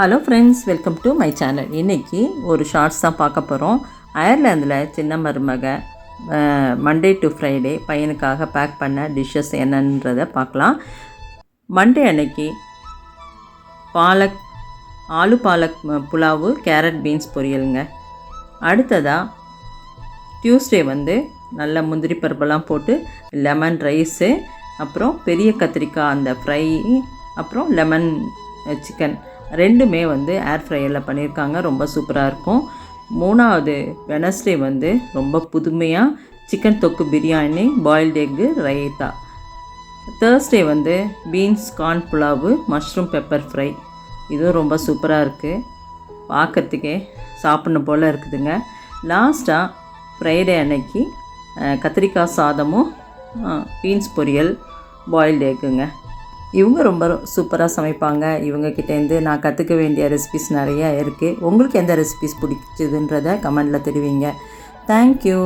Hello friends, welcome to my channel. இன்றைக்கி ஒரு shorts தான் பார்க்க போகிறோம். அயர்லாந்தில் சின்ன மருமக மண்டே டு ஃப்ரைடே பையனுக்காக பேக் பண்ண டிஷ்ஷஸ் என்னன்றதை பார்க்கலாம். மண்டே அன்னைக்கு ஆலு பாலக் புலாவு, கேரட் பீன்ஸ் பொரியலுங்க. அடுத்ததாக டியூஸ்டே நல்ல முந்திரி பருப்பெல்லாம் போட்டு லெமன் ரைஸு, அப்புறம் பெரிய கத்திரிக்காய் அந்த ஃப்ரை, அப்புறம் லெமன் சிக்கன் ரெண்டுமே ஏர் ஃப்ரையரில் பண்ணியிருக்காங்க. ரொம்ப சூப்பராக இருக்கும். மூணாவது வெனஸ்டே ரொம்ப புதுமையாக சிக்கன் தொக்கு biryani, boiled egg, raita. Thursday beans corn pulao, mushroom pepper fry. இதுவும் ரொம்ப சூப்பராக இருக்குது, பார்க்கறதுக்கே சாப்பிட்ணும் போல் இருக்குதுங்க. லாஸ்ட்டாக ஃப்ரைடே அன்னைக்கு கத்திரிக்காய் சாதமும் பீன்ஸ் பொரியல், பாயில்டு எக்குங்க. இவங்க ரொம்ப சூப்பராக சமைப்பாங்க. இவங்கக்கிட்டேருந்து நான் கற்றுக்க வேண்டிய ரெசிபிஸ் நிறையா இருக்குது. உங்களுக்கு எந்த ரெசிபிஸ் பிடிச்சதுன்றதை கமெண்டில் தெரிவிங்க. தேங்க்யூ.